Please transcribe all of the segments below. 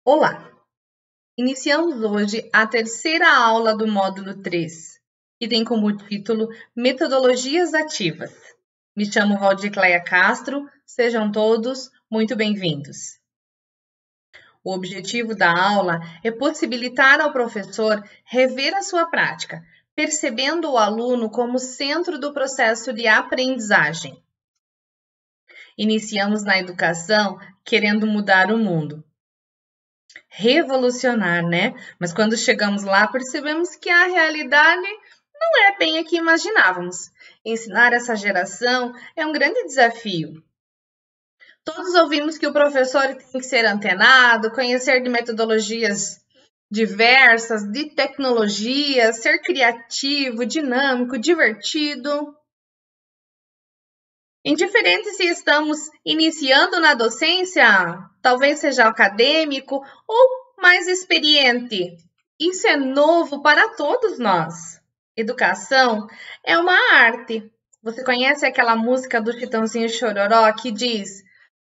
Olá! Iniciamos hoje a terceira aula do módulo 3, que tem como título Metodologias Ativas. Me chamo Valdicleia Castro, sejam todos muito bem-vindos. O objetivo da aula é possibilitar ao professor rever a sua prática, percebendo o aluno como centro do processo de aprendizagem. Iniciamos na educação querendo mudar o mundo. Revolucionar, né? Mas quando chegamos lá, percebemos que a realidade não é bem a que imaginávamos. Ensinar essa geração é um grande desafio. Todos ouvimos que o professor tem que ser antenado, conhecer de metodologias diversas, de tecnologia, ser criativo, dinâmico, divertido. Indiferente se estamos iniciando na docência, talvez seja acadêmico ou mais experiente. Isso é novo para todos nós. Educação é uma arte. Você conhece aquela música do Chitãozinho Chororó que diz: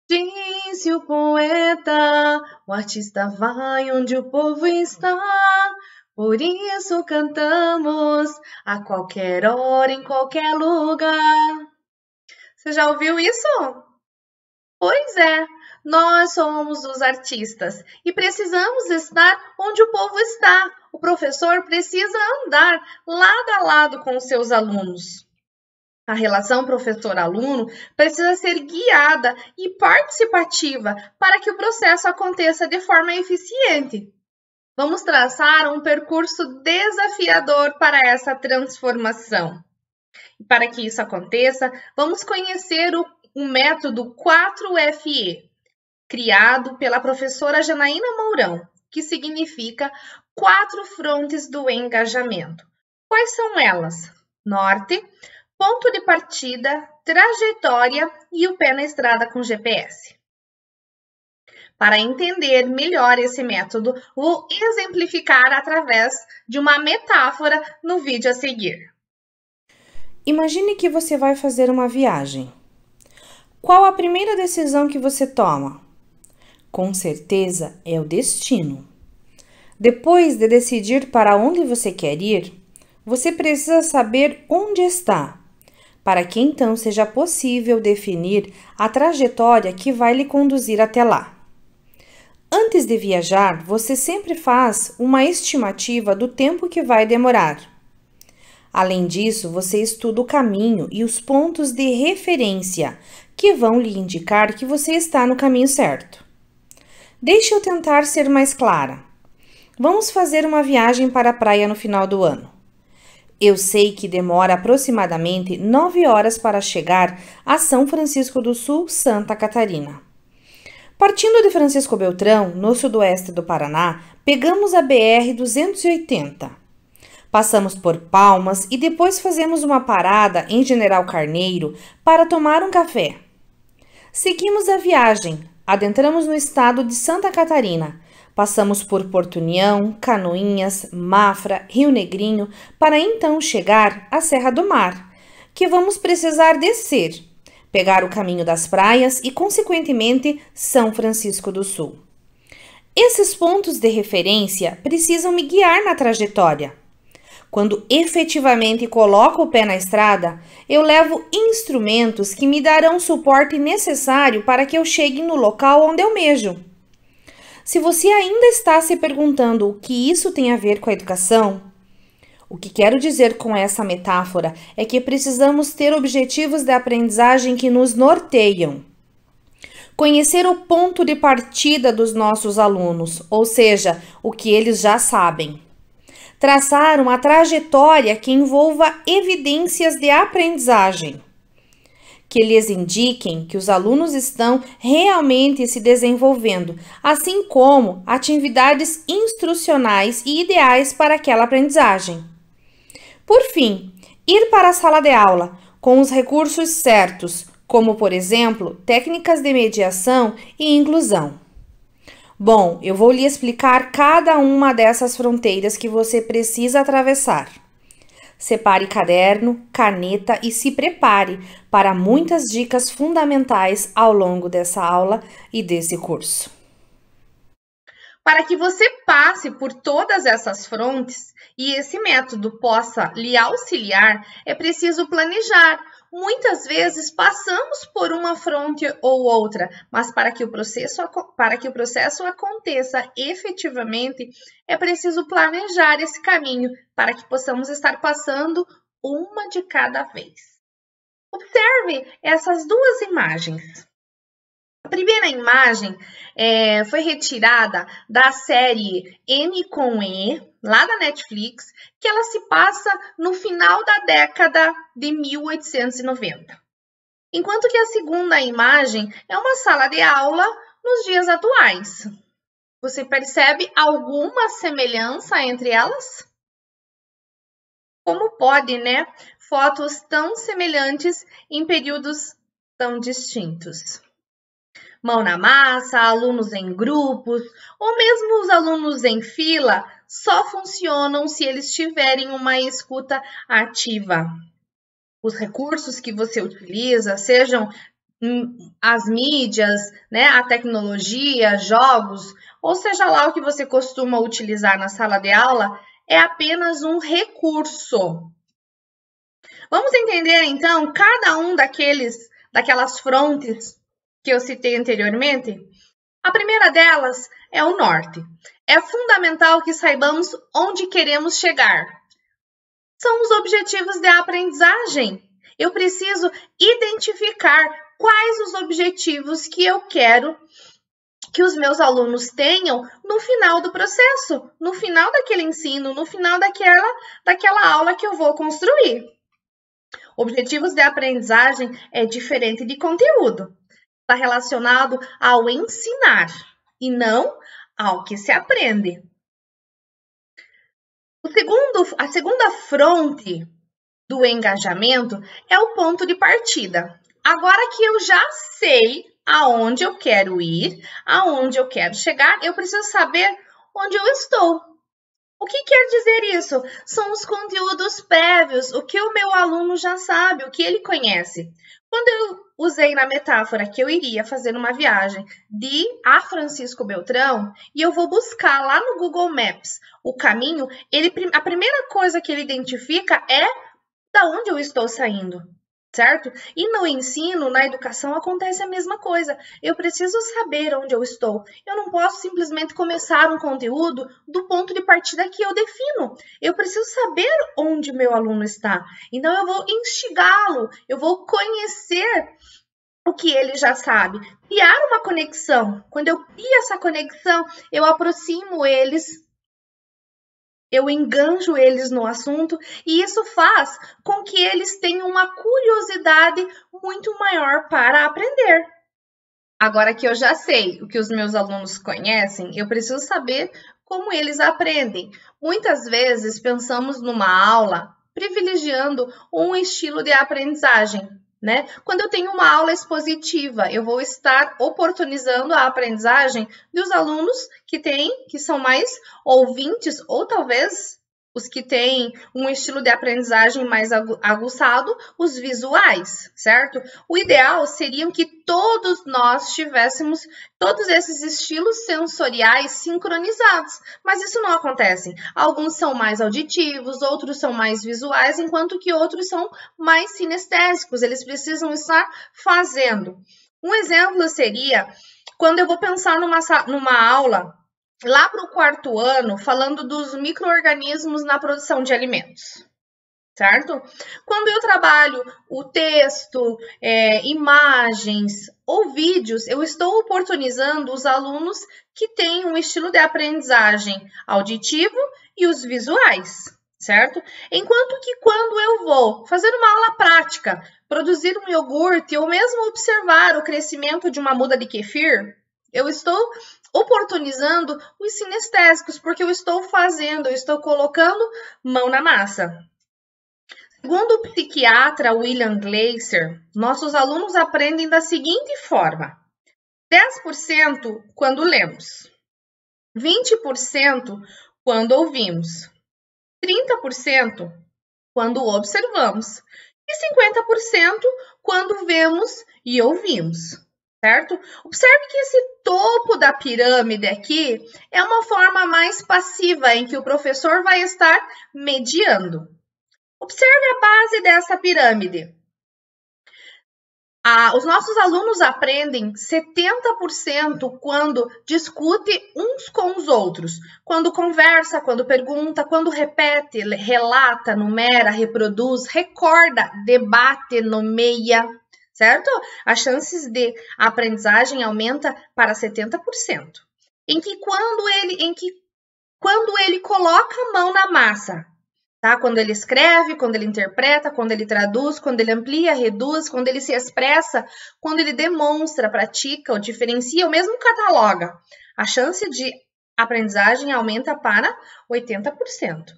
disse o poeta, o artista vai onde o povo está, por isso cantamos a qualquer hora, em qualquer lugar. Você já ouviu isso? Pois é, nós somos os artistas e precisamos estar onde o povo está. O professor precisa andar lado a lado com os seus alunos. A relação professor-aluno precisa ser guiada e participativa para que o processo aconteça de forma eficiente. Vamos traçar um percurso desafiador para essa transformação. Para que isso aconteça, vamos conhecer o método 4FE, criado pela professora Janaína Mourão, que significa 4 frontes do engajamento. Quais são elas? Norte, ponto de partida, trajetória e o pé na estrada com GPS. Para entender melhor esse método, vou exemplificar através de uma metáfora no vídeo a seguir. Imagine que você vai fazer uma viagem. Qual a primeira decisão que você toma? Com certeza é o destino. Depois de decidir para onde você quer ir, você precisa saber onde está, para que então seja possível definir a trajetória que vai lhe conduzir até lá. Antes de viajar, você sempre faz uma estimativa do tempo que vai demorar. Além disso, você estuda o caminho e os pontos de referência que vão lhe indicar que você está no caminho certo. Deixe eu tentar ser mais clara. Vamos fazer uma viagem para a praia no final do ano. Eu sei que demora aproximadamente 9 horas para chegar a São Francisco do Sul, Santa Catarina. Partindo de Francisco Beltrão, no sudoeste do Paraná, pegamos a BR-280. Passamos por Palmas e depois fazemos uma parada em General Carneiro para tomar um café. Seguimos a viagem, adentramos no estado de Santa Catarina, passamos por Porto União, Canoinhas, Mafra, Rio Negrinho, para então chegar à Serra do Mar, que vamos precisar descer, pegar o caminho das praias e, consequentemente, São Francisco do Sul. Esses pontos de referência precisam me guiar na trajetória. Quando efetivamente coloco o pé na estrada, eu levo instrumentos que me darão o suporte necessário para que eu chegue no local onde almejo. Se você ainda está se perguntando o que isso tem a ver com a educação, o que quero dizer com essa metáfora é que precisamos ter objetivos de aprendizagem que nos norteiam. Conhecer o ponto de partida dos nossos alunos, ou seja, o que eles já sabem. Traçar uma trajetória que envolva evidências de aprendizagem, que lhes indiquem que os alunos estão realmente se desenvolvendo, assim como atividades instrucionais e ideais para aquela aprendizagem. Por fim, ir para a sala de aula com os recursos certos, como, por exemplo, técnicas de mediação e inclusão. Bom, eu vou lhe explicar cada uma dessas fronteiras que você precisa atravessar. Separe caderno, caneta e se prepare para muitas dicas fundamentais ao longo dessa aula e desse curso. Para que você passe por todas essas frontes e esse método possa lhe auxiliar, é preciso planejar. Muitas vezes passamos por uma fronte ou outra, mas para que o processo aconteça efetivamente, é preciso planejar esse caminho para que possamos estar passando uma de cada vez. Observe essas duas imagens. A primeira imagem foi retirada da série M com E, lá da Netflix, que ela se passa no final da década de 1890. Enquanto que a segunda imagem é uma sala de aula nos dias atuais. Você percebe alguma semelhança entre elas? Como pode, né? Fotos tão semelhantes em períodos tão distintos. Mão na massa, alunos em grupos, ou mesmo os alunos em fila, só funcionam se eles tiverem uma escuta ativa. Os recursos que você utiliza, sejam as mídias, né, a tecnologia, jogos, ou seja lá o que você costuma utilizar na sala de aula, é apenas um recurso. Vamos entender, então, cada um daquelas frontes que eu citei anteriormente? A primeira delas é o norte. É fundamental que saibamos onde queremos chegar. São os objetivos de aprendizagem. Eu preciso identificar quais os objetivos que eu quero que os meus alunos tenham no final do processo, no final daquele ensino, no final daquela aula que eu vou construir. Objetivos de aprendizagem é diferente de conteúdo. Está relacionado ao ensinar e não ao que se aprende. A segunda fronte do engajamento é o ponto de partida. Agora que eu já sei aonde eu quero ir, aonde eu quero chegar, eu preciso saber onde eu estou. O que quer dizer isso? São os conteúdos prévios, o que o meu aluno já sabe, o que ele conhece. Quando eu usei na metáfora que eu iria fazer uma viagem a Francisco Beltrão e eu vou buscar lá no Google Maps o caminho, a primeira coisa que ele identifica é da onde eu estou saindo, certo? E no ensino, na educação, acontece a mesma coisa. Eu preciso saber onde eu estou. Eu não posso simplesmente começar um conteúdo do ponto de partida que eu defino. Eu preciso saber onde meu aluno está. Então, eu vou instigá-lo, eu vou conhecer o que ele já sabe. Criar uma conexão. Quando eu crio essa conexão, eu aproximo eles, eu enganjo eles no assunto e isso faz com que eles tenham uma curiosidade muito maior para aprender. Agora que eu já sei o que os meus alunos conhecem, eu preciso saber como eles aprendem. Muitas vezes pensamos numa aula privilegiando um estilo de aprendizagem, né? Quando eu tenho uma aula expositiva, eu vou estar oportunizando a aprendizagem dos alunos que são mais ouvintes, ou talvez os que têm um estilo de aprendizagem mais aguçado, os visuais, certo? O ideal seria que todos nós tivéssemos todos esses estilos sensoriais sincronizados, mas isso não acontece. Alguns são mais auditivos, outros são mais visuais, enquanto que outros são mais sinestésicos, eles precisam estar fazendo. Um exemplo seria quando eu vou pensar numa aula lá para o 4º ano, falando dos micro-organismos na produção de alimentos, certo? Quando eu trabalho o texto, imagens ou vídeos, eu estou oportunizando os alunos que têm um estilo de aprendizagem auditivo e os visuais, certo? Enquanto que quando eu vou fazer uma aula prática, produzir um iogurte ou mesmo observar o crescimento de uma muda de kefir, eu estou oportunizando os sinestésicos, porque eu estou colocando mão na massa. Segundo o psiquiatra William Glasser, nossos alunos aprendem da seguinte forma: 10% quando lemos, 20% quando ouvimos, 30% quando observamos e 50% quando vemos e ouvimos. Certo? Observe que esse topo da pirâmide aqui é uma forma mais passiva, em que o professor vai estar mediando. Observe a base dessa pirâmide. Os nossos alunos aprendem 70% quando discute uns com os outros, quando conversa, quando pergunta, quando repete, relata, numera, reproduz, recorda, debate, nomeia, certo? As chances de aprendizagem aumenta para 70%. Quando ele coloca a mão na massa, tá? Quando ele escreve, quando ele interpreta, quando ele traduz, quando ele amplia, reduz, quando ele se expressa, quando ele demonstra, pratica ou diferencia, ou mesmo cataloga, a chance de aprendizagem aumenta para 80%.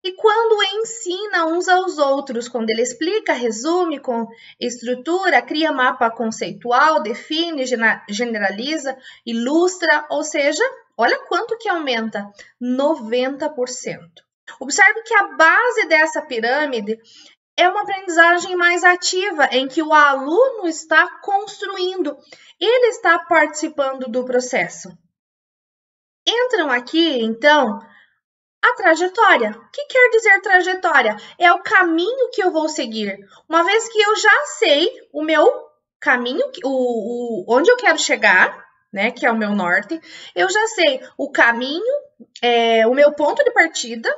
E quando ensina uns aos outros, quando ele explica, resume, com estrutura, cria mapa conceitual, define, generaliza, ilustra, ou seja, olha quanto que aumenta, 90%. Observe que a base dessa pirâmide é uma aprendizagem mais ativa, em que o aluno está construindo, ele está participando do processo. Entram aqui, então, a trajetória. O que quer dizer trajetória? É o caminho que eu vou seguir. Uma vez que eu já sei o meu caminho, onde eu quero chegar, né, que é o meu norte, eu já sei o caminho, o meu ponto de partida.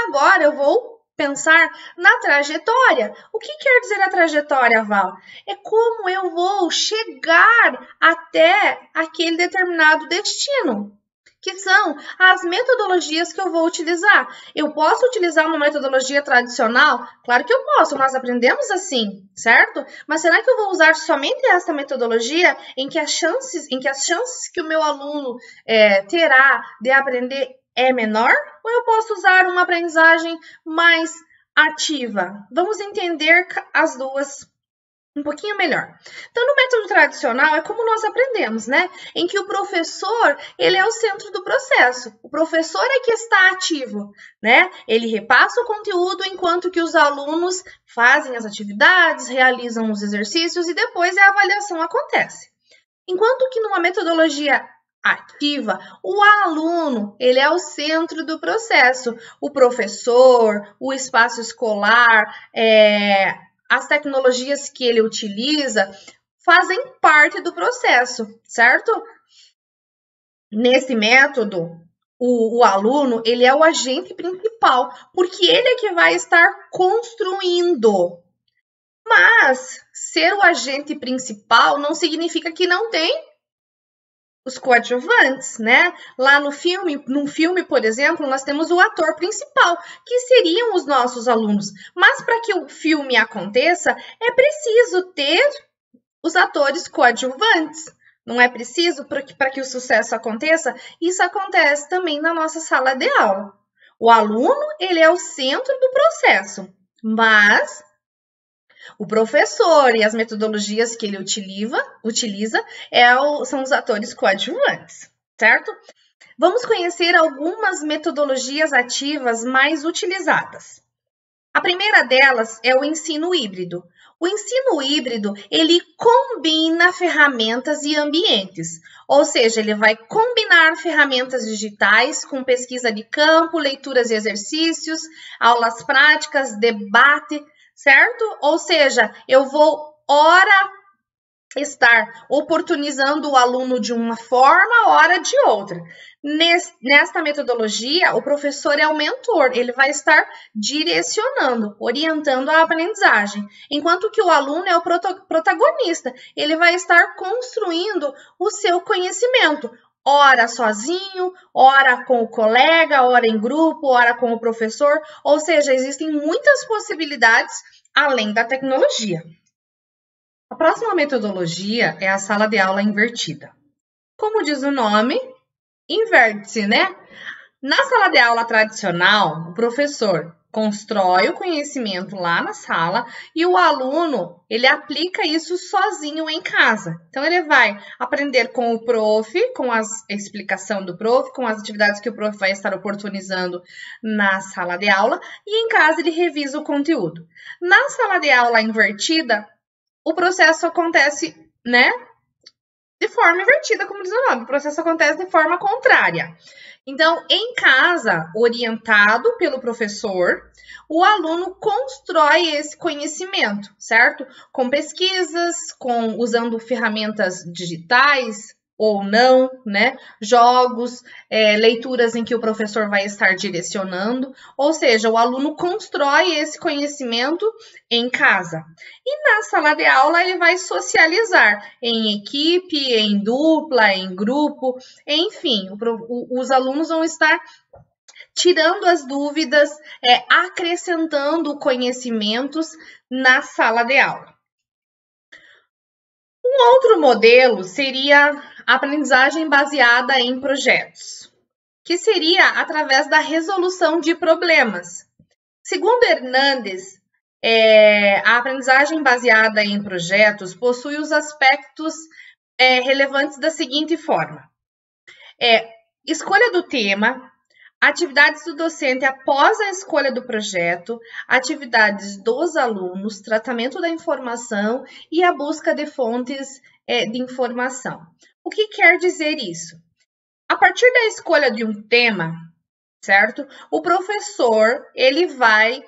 Agora eu vou pensar na trajetória. O que quer dizer a trajetória, Val? É como eu vou chegar até aquele determinado destino, que são as metodologias que eu vou utilizar. Eu posso utilizar uma metodologia tradicional? Claro que eu posso, nós aprendemos assim, certo? Mas será que eu vou usar somente essa metodologia em que as chances que o meu aluno terá de aprender é menor? Ou eu posso usar uma aprendizagem mais ativa? Vamos entender as duas um pouquinho melhor. Então, no método tradicional, é como nós aprendemos, né? Em que o professor, ele é o centro do processo. O professor é que está ativo, né? Ele repassa o conteúdo enquanto que os alunos fazem as atividades, realizam os exercícios e depois a avaliação acontece. Enquanto que numa metodologia ativa, o aluno, ele é o centro do processo. O professor, o espaço escolar, as tecnologias que ele utiliza fazem parte do processo, certo? Nesse método, o aluno, ele é o agente principal, porque ele é que vai estar construindo. Mas ser o agente principal não significa que não tem os coadjuvantes, né? Lá num filme, por exemplo, nós temos o ator principal, que seriam os nossos alunos. Mas para que o filme aconteça, é preciso ter os atores coadjuvantes. Não é preciso para que o sucesso aconteça? Isso acontece também na nossa sala de aula. O aluno, ele é o centro do processo, mas o professor e as metodologias que ele utiliza são os atores coadjuvantes, certo? Vamos conhecer algumas metodologias ativas mais utilizadas. A primeira delas é o ensino híbrido. O ensino híbrido, ele combina ferramentas e ambientes, ou seja, ele vai combinar ferramentas digitais com pesquisa de campo, leituras e exercícios, aulas práticas, debate, certo? Ou seja, eu vou, ora, estar oportunizando o aluno de uma forma, ora de outra. Nesta metodologia, o professor é o mentor, ele vai estar direcionando, orientando a aprendizagem, enquanto que o aluno é o protagonista, ele vai estar construindo o seu conhecimento, ora sozinho, ora com o colega, ora em grupo, ora com o professor, ou seja, existem muitas possibilidades além da tecnologia. A próxima metodologia é a sala de aula invertida. Como diz o nome, inverte-se, né? Na sala de aula tradicional, o professor constrói o conhecimento lá na sala e o aluno, ele aplica isso sozinho em casa. Então, ele vai aprender com o prof, com a explicação do prof, com as atividades que o prof vai estar oportunizando na sala de aula e em casa ele revisa o conteúdo. Na sala de aula invertida, o processo acontece, né, de forma invertida, como diz o nome. O processo acontece de forma contrária. Então, em casa, orientado pelo professor, o aluno constrói esse conhecimento, certo? Com pesquisas, usando ferramentas digitais ou não, né? Jogos, leituras em que o professor vai estar direcionando, ou seja, o aluno constrói esse conhecimento em casa. E na sala de aula ele vai socializar em equipe, em dupla, em grupo, enfim, os alunos vão estar tirando as dúvidas, acrescentando conhecimentos na sala de aula. Um outro modelo seria a aprendizagem baseada em projetos, que seria através da resolução de problemas. Segundo Hernandes, a aprendizagem baseada em projetos possui os aspectos relevantes da seguinte forma: escolha do tema, atividades do docente após a escolha do projeto, atividades dos alunos, tratamento da informação e a busca de fontes de informação. O que quer dizer isso? A partir da escolha de um tema, certo? O professor, ele vai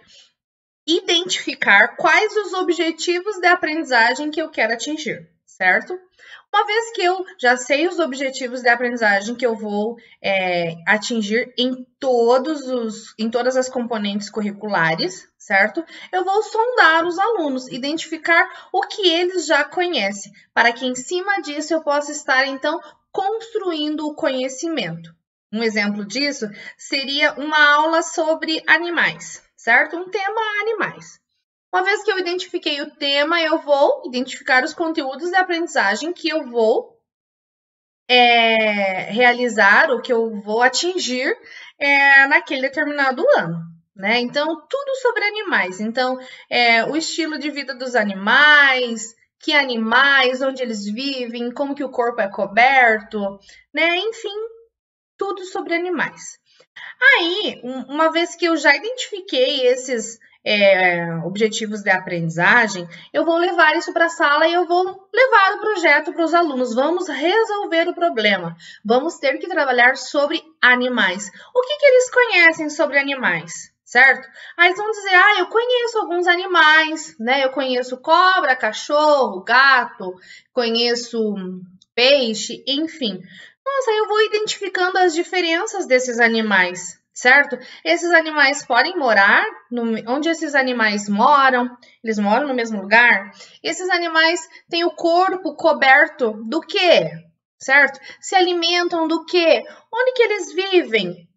identificar quais os objetivos de aprendizagem que eu quero atingir, certo? Uma vez que eu já sei os objetivos de aprendizagem que eu vou atingir em todas as componentes curriculares, certo? Eu vou sondar os alunos, identificar o que eles já conhecem, para que em cima disso eu possa estar, então, construindo o conhecimento. Um exemplo disso seria uma aula sobre animais, certo? Um tema animais. Uma vez que eu identifiquei o tema, eu vou identificar os conteúdos de aprendizagem que eu vou realizar, ou que eu vou atingir naquele determinado ano, né? Então, tudo sobre animais. Então, o estilo de vida dos animais, que animais, onde eles vivem, como que o corpo é coberto, né? Enfim, tudo sobre animais. Aí, uma vez que eu já identifiquei esses objetivos de aprendizagem, eu vou levar isso para a sala e eu vou levar o projeto para os alunos. Vamos resolver o problema. Vamos ter que trabalhar sobre animais. O que eles conhecem sobre animais? Certo? Aí eles vão dizer, eu conheço alguns animais, né? Eu conheço cobra, cachorro, gato, conheço peixe, enfim. Nossa, eu vou identificando as diferenças desses animais, certo? Esses animais podem morar onde esses animais moram, eles moram no mesmo lugar. Esses animais têm o corpo coberto do quê? Certo? Se alimentam do quê? Onde que eles vivem?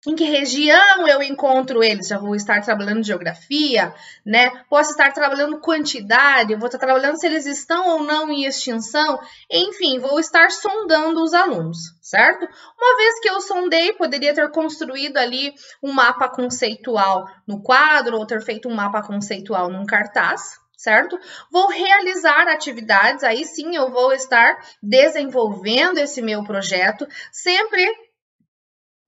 Em que região eu encontro eles? Já vou estar trabalhando geografia, né? Posso estar trabalhando quantidade, vou estar trabalhando se eles estão ou não em extinção. Enfim, vou estar sondando os alunos, certo? Uma vez que eu sondei, poderia ter construído ali um mapa conceitual no quadro, ou ter feito um mapa conceitual num cartaz, certo? Vou realizar atividades, aí sim eu vou estar desenvolvendo esse meu projeto, sempre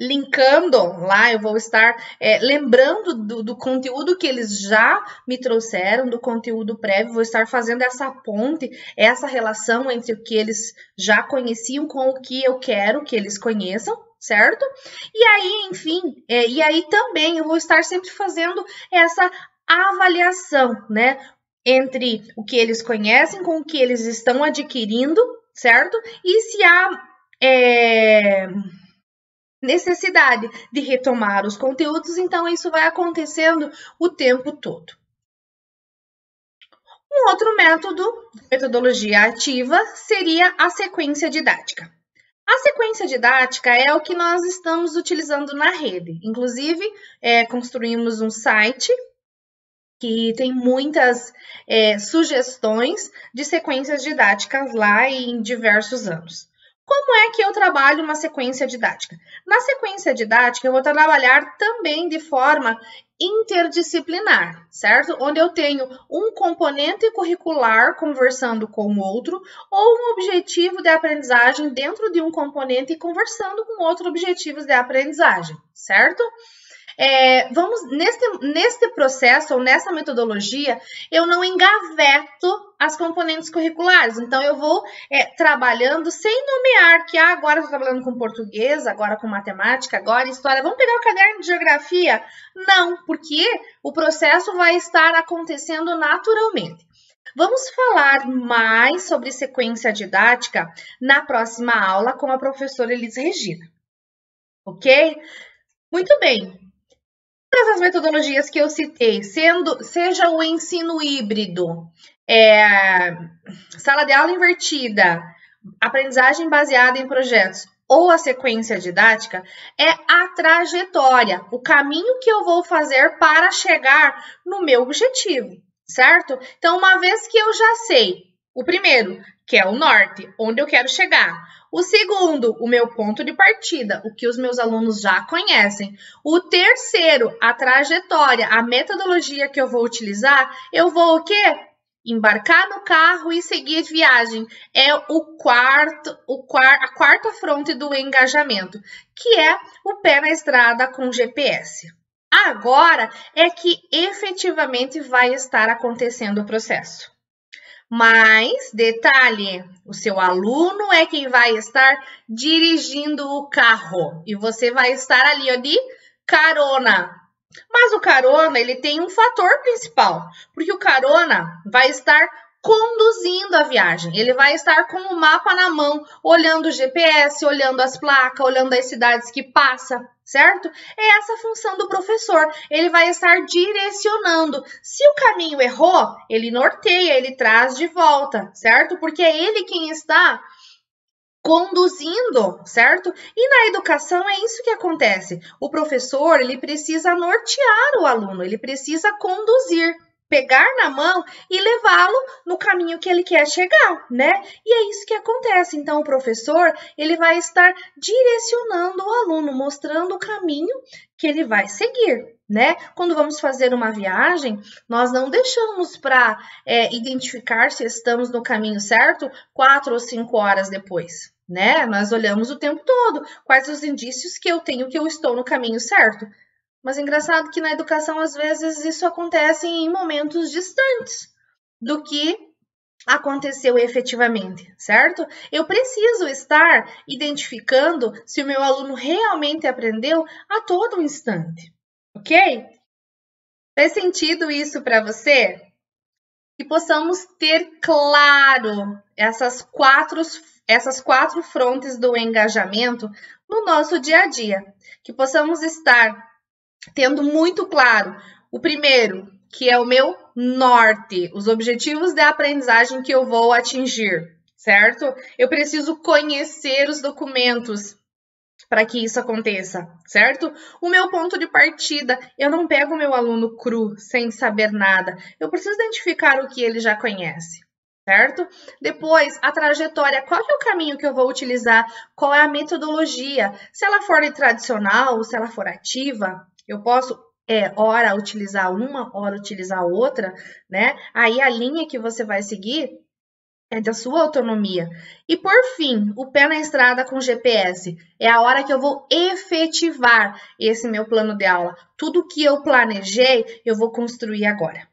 linkando lá, eu vou estar lembrando do conteúdo que eles já me trouxeram, do conteúdo prévio, vou estar fazendo essa ponte, essa relação entre o que eles já conheciam com o que eu quero que eles conheçam, certo? E aí, enfim, e aí também eu vou estar sempre fazendo essa avaliação, né? Entre o que eles conhecem com o que eles estão adquirindo, certo? E se há necessidade de retomar os conteúdos, então isso vai acontecendo o tempo todo. Um outro método, metodologia ativa, seria a sequência didática. A sequência didática é o que nós estamos utilizando na rede. Inclusive, construímos um site que tem muitas sugestões de sequências didáticas lá em diversos anos. Como é que eu trabalho uma sequência didática? Na sequência didática, eu vou trabalhar também de forma interdisciplinar, certo? Onde eu tenho um componente curricular conversando com o outro, ou um objetivo de aprendizagem dentro de um componente conversando com outros objetivos de aprendizagem, certo? Neste processo ou nessa metodologia, eu não engaveto as componentes curriculares. Então, eu vou trabalhando sem nomear que agora eu estou trabalhando com português, agora com matemática, agora história. Vamos pegar o caderno de geografia? Não, porque o processo vai estar acontecendo naturalmente. Vamos falar mais sobre sequência didática na próxima aula com a professora Elis Regina. Ok? Muito bem. Todas as metodologias que eu citei, seja o ensino híbrido, sala de aula invertida, aprendizagem baseada em projetos ou a sequência didática, é a trajetória, o caminho que eu vou fazer para chegar no meu objetivo, certo? Então, uma vez que eu já sei o primeiro, que é o norte, onde eu quero chegar. O segundo, o meu ponto de partida, o que os meus alunos já conhecem. O terceiro, a trajetória, a metodologia que eu vou utilizar, eu vou o quê? Embarcar no carro e seguir viagem. É a quarta fronte do engajamento, que é o pé na estrada com GPS. Agora é que efetivamente vai estar acontecendo o processo. Mas, detalhe, o seu aluno é quem vai estar dirigindo o carro e você vai estar ali ó, de carona. Mas o carona, ele tem um fator principal, porque o carona vai estar conduzindo a viagem. Ele vai estar com o mapa na mão, olhando o GPS, olhando as placas, olhando as cidades que passa, certo? É essa a função do professor. Ele vai estar direcionando. Se o caminho errou, ele norteia, ele traz de volta, certo? Porque é ele quem está conduzindo, certo? E na educação é isso que acontece. O professor, ele precisa nortear o aluno, ele precisa conduzir, pegar na mão e levá-lo no caminho que ele quer chegar, né? E é isso que acontece. Então, o professor, ele vai estar direcionando o aluno, mostrando o caminho que ele vai seguir, né? Quando vamos fazer uma viagem, nós não deixamos para identificar se estamos no caminho certo 4 ou 5 horas depois, né? Nós olhamos o tempo todo quais os indícios que eu tenho que eu estou no caminho certo. Mas é engraçado que na educação, às vezes, isso acontece em momentos distantes do que aconteceu efetivamente, certo? Eu preciso estar identificando se o meu aluno realmente aprendeu a todo instante, ok? Faz sentido isso para você? Que possamos ter claro essas quatro frontes do engajamento no nosso dia a dia. Que possamos estar tendo muito claro o primeiro, que é o meu norte, os objetivos de aprendizagem que eu vou atingir, certo? Eu preciso conhecer os documentos para que isso aconteça, certo? O meu ponto de partida, eu não pego o meu aluno cru, sem saber nada. Eu preciso identificar o que ele já conhece, certo? Depois, a trajetória, qual é o caminho que eu vou utilizar? Qual é a metodologia? Se ela for tradicional, se ela for ativa, eu posso, hora utilizar uma, hora utilizar outra, né? Aí a linha que você vai seguir é da sua autonomia. E por fim, o pé na estrada com GPS. É a hora que eu vou efetivar esse meu plano de aula. Tudo que eu planejei, eu vou construir agora.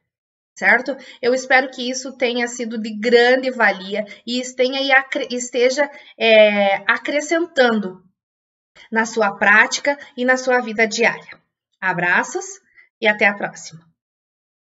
Certo? Eu espero que isso tenha sido de grande valia e esteja acrescentando na sua prática e na sua vida diária. Abraços e até a próxima!